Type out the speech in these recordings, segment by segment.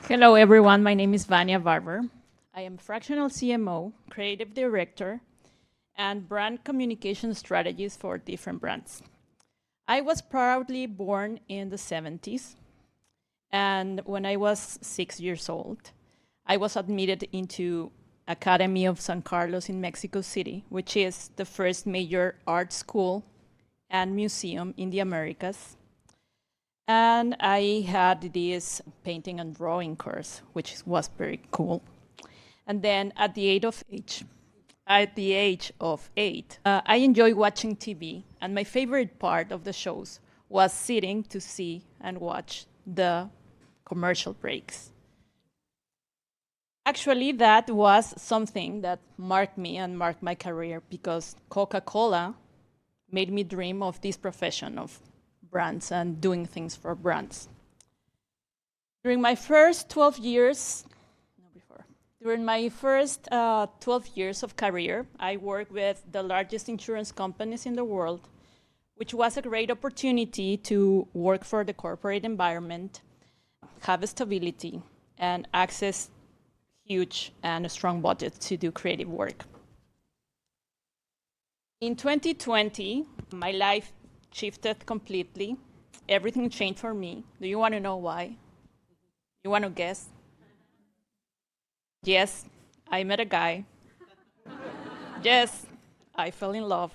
Hello, everyone. My name is Vania Barber. I am fractional CMO, creative director, and brand communication strategist for different brands. I was proudly born in the 70s, and when I was 6 years old, I was admitted into Academy of San Carlos in Mexico City, which is the first major art school and museum in the Americas. And I had this painting and drawing course, which was very cool. And then at the age of 8, I enjoy watching TV. And my favorite part of the shows was sitting to see and watch the commercial breaks. Actually, that was something that marked me and marked my career because Coca-Cola made me dream of this profession of brands and doing things for brands. During my first 12 years, during my first 12 years of career, I worked with the largest insurance companies in the world, which was a great opportunity to work for the corporate environment, have stability, and access huge and strong budget to do creative work. In 2020, my life shifted completely. Everything changed for me. Do you want to know why? You want to guess? Yes, I met a guy. Yes, I fell in love.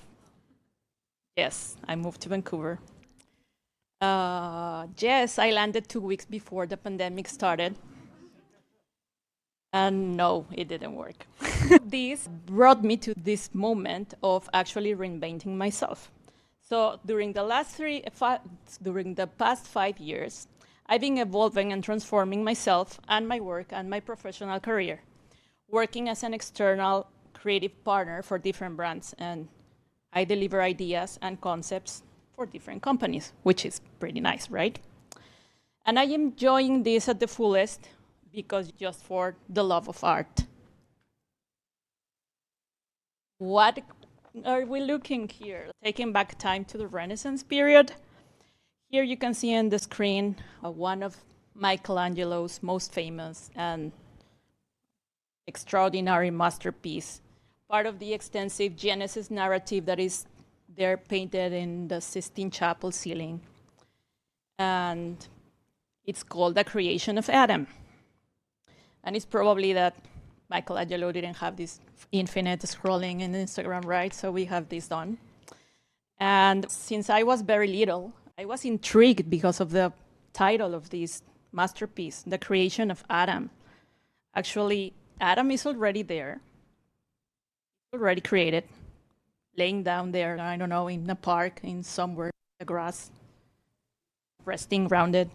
Yes, I moved to Vancouver. Yes, I landed 2 weeks before the pandemic started. And no, it didn't work. This brought me to this moment of actually reinventing myself. So during the past 5 years, I've been evolving and transforming myself and my work and my professional career, working as an external creative partner for different brands, and I deliver ideas and concepts for different companies, which is pretty nice, right? And I am enjoying this at the fullest because just for the love of art. What are we looking here? Taking back time to the Renaissance period. Here you can see on the screen one of Michelangelo's most famous and extraordinary masterpiece, part of the extensive Genesis narrative that is there painted in the Sistine Chapel ceiling. And it's called The Creation of Adam. And it's probably that Michelangelo didn't have this infinite scrolling in Instagram, right? So we have this done. And since I was very little, I was intrigued because of the title of this masterpiece, The Creation of Adam. Actually, Adam is already there, already created, laying down there, I don't know, in a park, in somewhere, in the grass, resting grounded.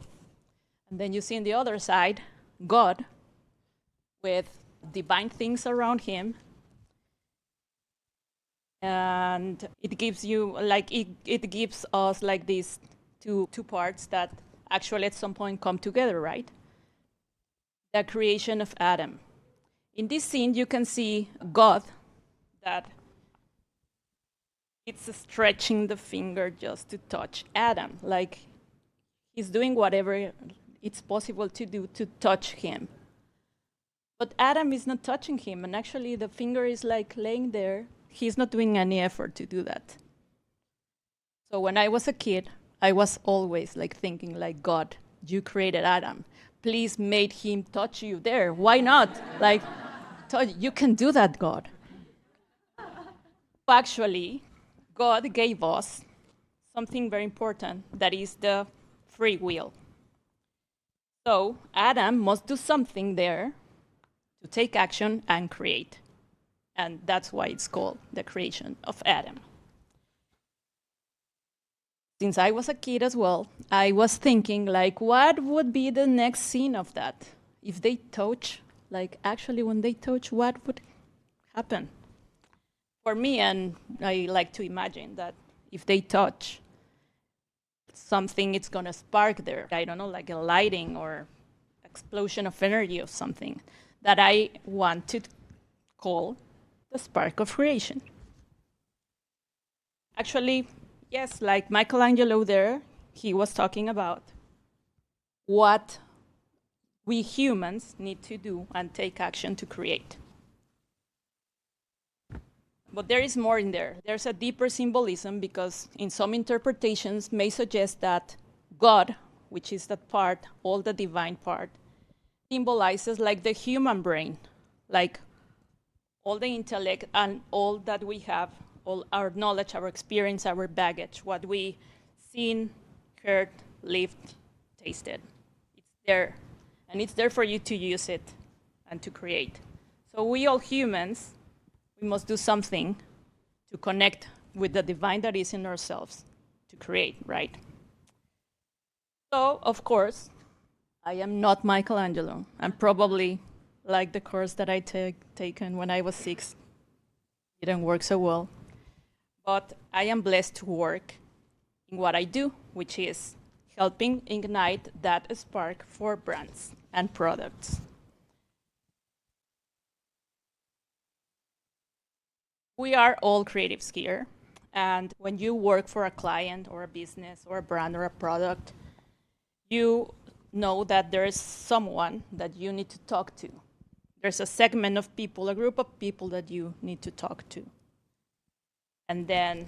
And then you see on the other side, God, with divine things around him. And it gives you, like, it gives us like these two parts that actually at some point come together, right? The creation of Adam. In this scene, you can see God that it's stretching the finger just to touch Adam, like he's doing whatever it's possible to do to touch him. But Adam is not touching him, and actually the finger is like laying there. He's not doing any effort to do that. So when I was a kid, I was always like thinking like, God, you created Adam. Please make him touch you there. Why not? Like, you can do that, God. Actually, God gave us something very important, that is the free will. So Adam must do something there to take action and create. And that's why it's called The Creation of Adam. Since I was a kid as well, I was thinking like, what would be the next scene of that? If they touch, like actually when they touch, what would happen? For me, and I like to imagine that if they touch, something it's gonna spark there. I don't know, like a lighting or explosion of energy of something that I want to call the spark of creation. Actually, yes, like Michelangelo there, he was talking about what we humans need to do and take action to create. But there is more in there. There's a deeper symbolism because in some interpretations may suggest that God, which is that part, all the divine part, symbolizes like the human brain, like all the intellect and all that we have, all our knowledge, our experience, our baggage, what we seen, heard, lived, tasted. It's there, and it's there for you to use it and to create. So we all humans, we must do something to connect with the divine that is in ourselves to create, right? So, of course, I am not Michelangelo. I'm probably like the course that I taken when I was 6. Didn't work so well. But I am blessed to work in what I do, which is helping ignite that spark for brands and products. We are all creatives here. And when you work for a client or a business or a brand or a product, you know that there is someone that you need to talk to. There's a segment of people, a group of people that you need to talk to. And then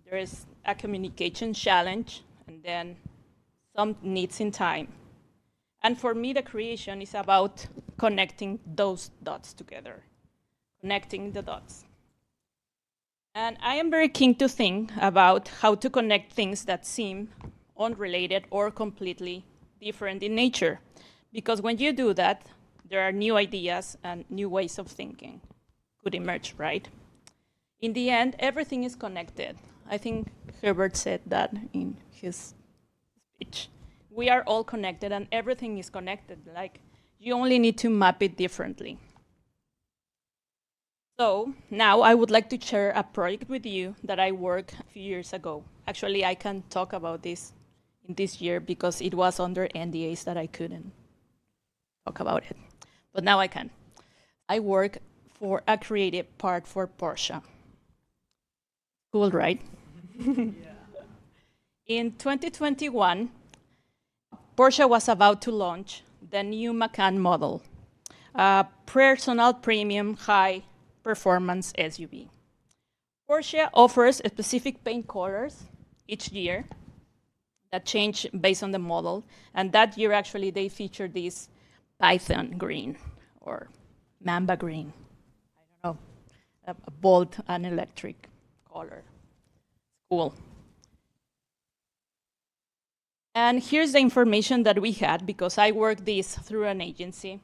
there is a communication challenge, and then some needs in time. And for me, the creation is about connecting those dots together, connecting the dots. And I am very keen to think about how to connect things that seem unrelated or completely different in nature. Because when you do that, there are new ideas and new ways of thinking could emerge, right? In the end, everything is connected. I think Herbert said that in his speech. We are all connected and everything is connected. Like, you only need to map it differently. So now I would like to share a project with you that I worked a few years ago. Actually, I can talk about this in this year because it was under NDAs that I couldn't talk about it. But now I can. I work for a creative part for Porsche. Cool, right? Yeah. In 2021, Porsche was about to launch the new Macan model, a personal premium high performance SUV. Porsche offers specific paint colors each year that change based on the model. And that year, actually, they featured this Python green or Mamba green. I don't know, a bold and electric color. Cool. And here's the information that we had because I worked this through an agency.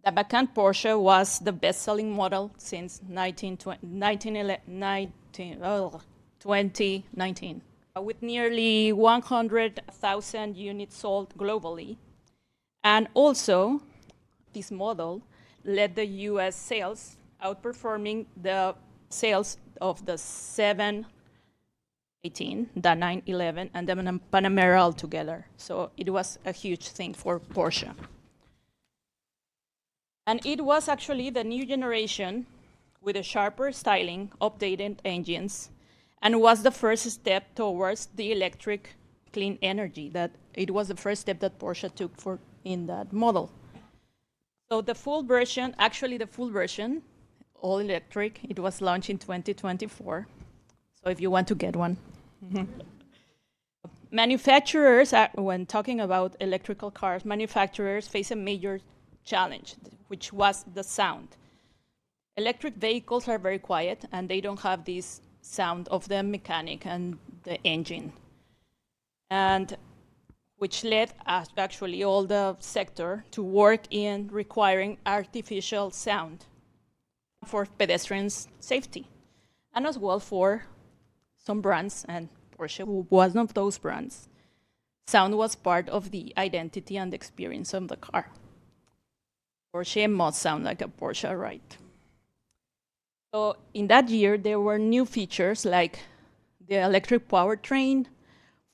The Macan Porsche was the best-selling model since 2019, with nearly 100,000 units sold globally. And also, this model led the US sales, outperforming the sales of the 718, the 911, and the Panamera altogether. So it was a huge thing for Porsche. And it was actually the new generation with a sharper styling, updated engines, and was the first step towards the electric clean energy. That it was the first step that Porsche took in that model. So the full version, all electric, it was launched in 2024. So if you want to get one. Manufacturers, when talking about electrical cars, manufacturers face a major challenge, which was the sound. Electric vehicles are very quiet, and they don't have this sound of the mechanic and the engine. And which led actually all the sector to work in requiring artificial sound for pedestrians' safety, and as well for some brands, and Porsche was one of those brands. Sound was part of the identity and the experience of the car. Porsche must sound like a Porsche, right? So in that year, there were new features like the electric powertrain,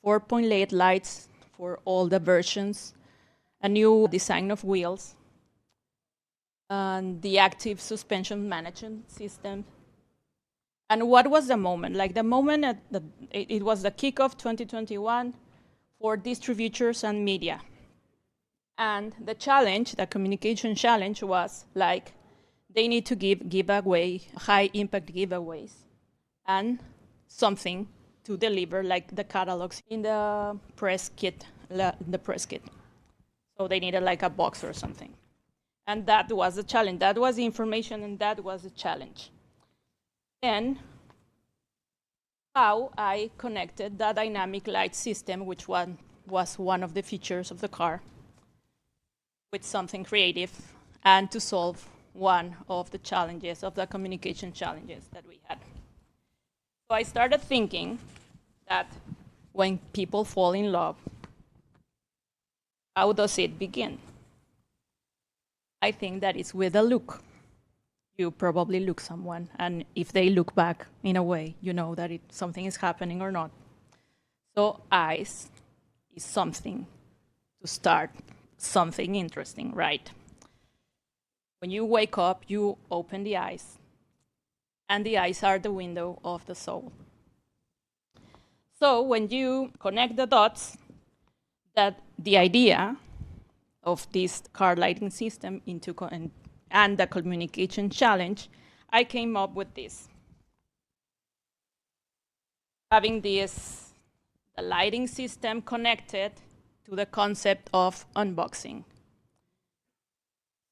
4-point LED lights for all the versions, a new design of wheels, and the active suspension management system. And what was the moment? Like the moment, it was the kickoff 2021 for distributors and media. And the challenge, the communication challenge, was like they need to give away high impact giveaways and something to deliver, like the catalogs in the press kit. So they needed like a box or something. And that was the challenge. That was the information, and that was the challenge. Then how I connected the dynamic light system, which was one of the features of the car, with something creative, and to solve one of the challenges, of the communication challenges that we had. So I started thinking that when people fall in love, how does it begin? I think that it's with a look. You probably look someone, and if they look back in a way, you know that something is happening or not. So eyes is something to start something interesting, right? When you wake up, you open the eyes, and the eyes are the window of the soul. So when you connect the dots, that the idea of this car lighting system and the communication challenge, I came up with this. Having the lighting system connected to the concept of unboxing.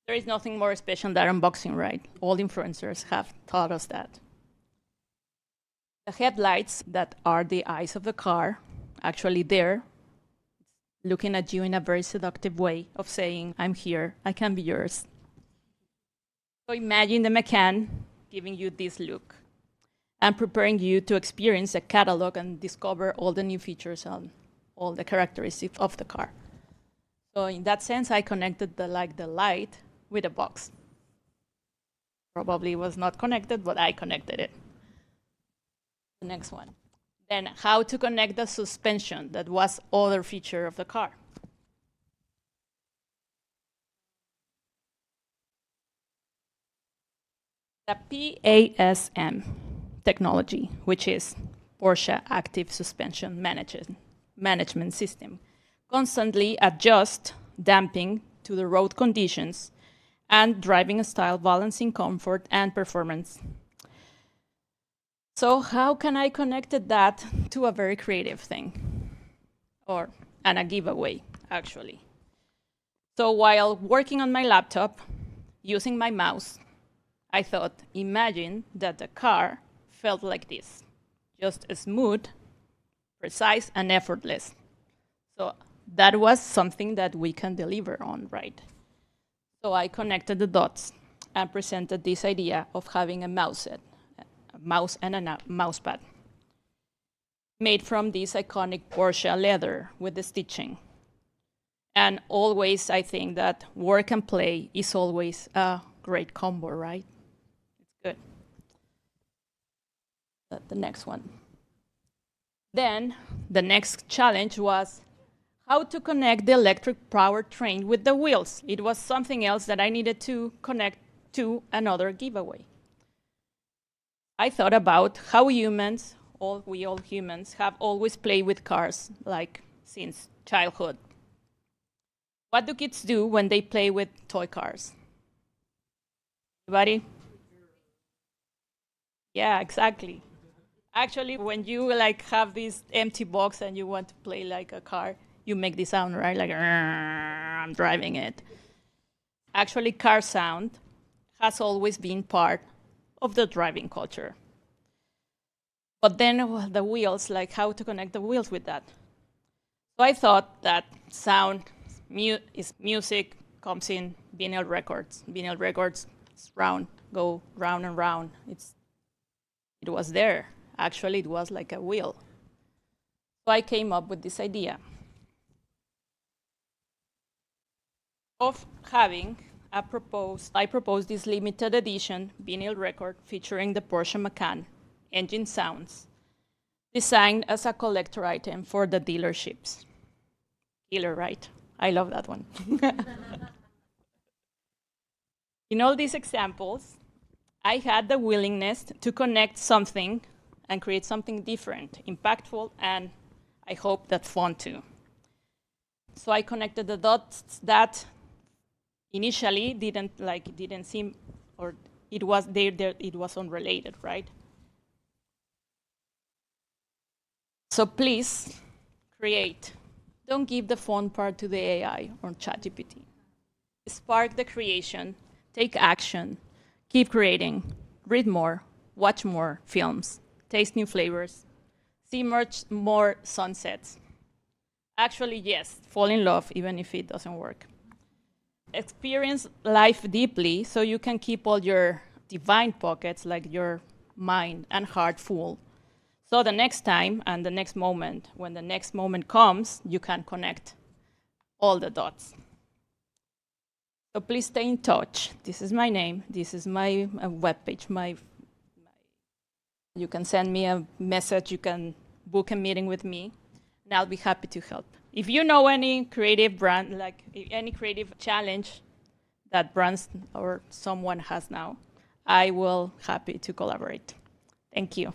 There is nothing more special than unboxing, right? All influencers have taught us that. The headlights that are the eyes of the car, actually there, looking at you in a very seductive way of saying, I'm here, I can be yours. So imagine the Macan giving you this look and preparing you to experience a catalog and discover all the new features and all the characteristics of the car. So in that sense, I connected the light with a box. Probably was not connected, but I connected it. The next one. Then how to connect the suspension, that was other feature of the car. The PASM technology, which is Porsche Active Suspension Management System, constantly adjusts damping to the road conditions and driving style, balancing comfort and performance. So how can I connect that to a very creative thing, and a giveaway, actually? So while working on my laptop, using my mouse, I thought, imagine that the car felt like this, just smooth, precise, and effortless. So that was something that we can deliver on, right? So I connected the dots and presented this idea of having a mouse and a mouse pad made from this iconic Porsche leather with the stitching. And always, I think that work and play is always a great combo, right? It's good. The next one. Then the next challenge was how to connect the electric powertrain with the wheels. It was something else that I needed to connect to another giveaway. I thought about how humans, we all humans, have always played with cars, like since childhood. What do kids do when they play with toy cars? Anybody? Yeah, exactly. Actually, when you have this empty box and you want to play like a car, you make this sound, right? Like, I'm driving it. Actually, car sound has always been part of the driving culture. But then the wheels, how to connect the wheels with that. So I thought that sound is music, comes in vinyl records. Vinyl records go round and round. It was there. Actually, it was like a wheel. So I came up with this idea of having I proposed this limited edition vinyl record featuring the Porsche Macan engine sounds, designed as a collector item for the dealerships. Killer, right? I love that one. In all these examples, I had the willingness to connect something and create something different, impactful, and I hope that fun too. So I connected the dots that initially didn't seem, or it was there, it was unrelated, right? So please create. Don't give the fun part to the AI or ChatGPT. Spark the creation, take action, keep creating, read more, watch more films, taste new flavors, see much more sunsets. Actually, yes, fall in love even if it doesn't work. Experience life deeply so you can keep all your divine pockets, like your mind and heart, full. So the next time and the next moment, when the next moment comes, you can connect all the dots. So please stay in touch. This is my name. This is my webpage. You can send me a message. You can book a meeting with me, and I'll be happy to help. If you know any creative brand, like any creative challenge that brands or someone has now, I will happy to collaborate. Thank you.